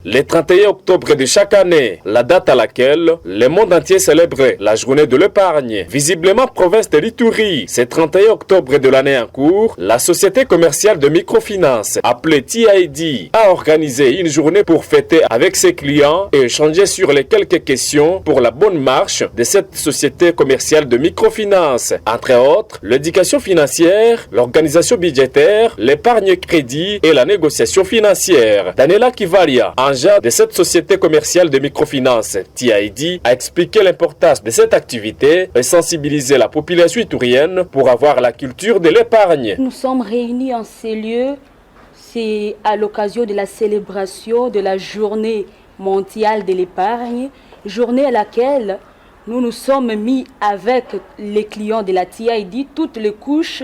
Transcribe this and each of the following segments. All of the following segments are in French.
Le 31 octobre de chaque année, la date à laquelle le monde entier célèbre la journée de l'épargne. Visiblement, province de l'Ituri, ce 31 octobre de l'année en cours, la société commerciale de microfinance, appelée TID, a organisé une journée pour fêter avec ses clients et échanger sur les quelques questions pour la bonne marche de cette société commerciale de microfinance. Entre autres, l'éducation financière, l'organisation budgétaire, l'épargne crédit et la négociation financière. Daniela Kivalia, de cette société commerciale de microfinance, TID, a expliqué l'importance de cette activité et sensibiliser la population iturienne pour avoir la culture de l'épargne. Nous sommes réunis en ces lieux, c'est à l'occasion de la célébration de la journée mondiale de l'épargne, journée à laquelle nous nous sommes mis avec les clients de la TID, toutes les couches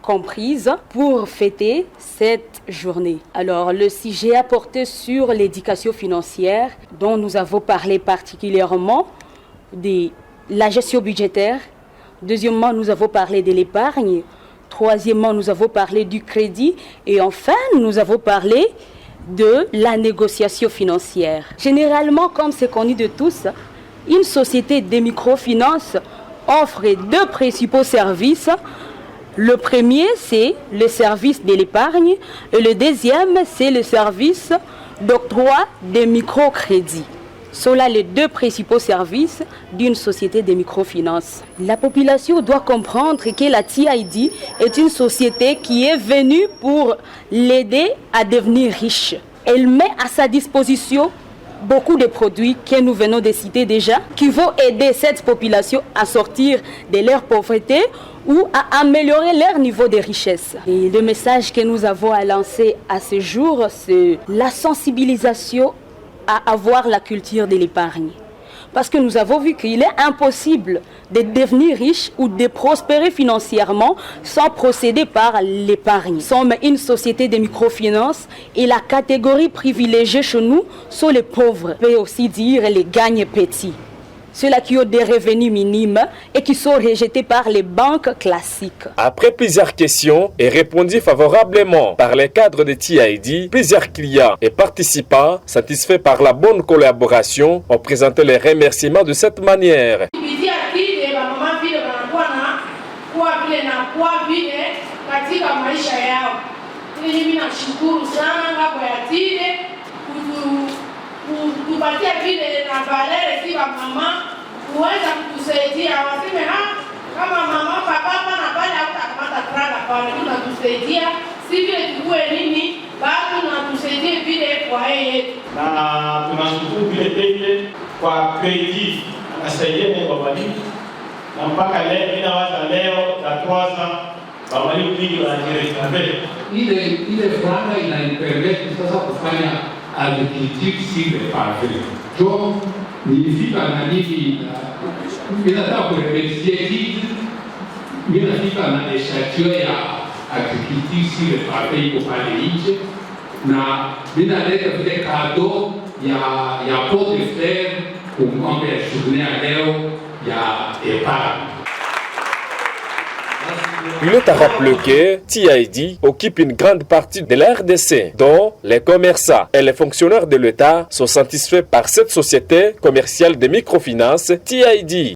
comprises pour fêter cette journée. Alors, le sujet a porté sur l'éducation financière, dont nous avons parlé particulièrement de la gestion budgétaire. Deuxièmement, nous avons parlé de l'épargne. Troisièmement, nous avons parlé du crédit. Et enfin, nous avons parlé de la négociation financière. Généralement, comme c'est connu de tous, une société de microfinance offre deux principaux services. Le premier, c'est le service de l'épargne et le deuxième, c'est le service d'octroi des microcrédits. Ce sont là les deux principaux services d'une société de microfinance. La population doit comprendre que la TID est une société qui est venue pour l'aider à devenir riche. Elle met à sa disposition beaucoup de produits que nous venons de citer déjà, qui vont aider cette population à sortir de leur pauvreté ou à améliorer leur niveau de richesse. Et le message que nous avons à lancer à ce jour, c'est la sensibilisation à avoir la culture de l'épargne. Parce que nous avons vu qu'il est impossible de devenir riche ou de prospérer financièrement sans procéder par l'épargne. Nous sommes une société de microfinance et la catégorie privilégiée chez nous sont les pauvres. On peut aussi dire les gagne petits. Ceux-là qui ont des revenus minimes et qui sont rejetés par les banques classiques. Après plusieurs questions et répondues favorablement par les cadres de TID, plusieurs clients et participants satisfaits par la bonne collaboration ont présenté les remerciements de cette manière. Kupatia vile na valere kiwa mama kuweza kutusaidia waseme kama mama papa na pale hutakamata tranga pale tunatusaidia si vile tukue nini bado tunatusaidia vile kwa yeye na tunashukuru vile tele kwa credit anasaidia kwa walimu na mpaka leo inawaza leo tatuaza walimu vingi wanajereka mbele ile franga inaipeleka sasa kufanya agriculture sur le pavé. Donc, nilifika na nini, ninataka kuremercier kitu, ninafika na eshachio ya agriculture sur le pavé iko pale nje, na ninaleta vile kado ya pot de fer kumwombe ya journée ya leo ya épargne. Il est à rappeler que TID occupe une grande partie de la RDC, dont les commerçants et les fonctionnaires de l'État sont satisfaits par cette société commerciale de microfinance TID.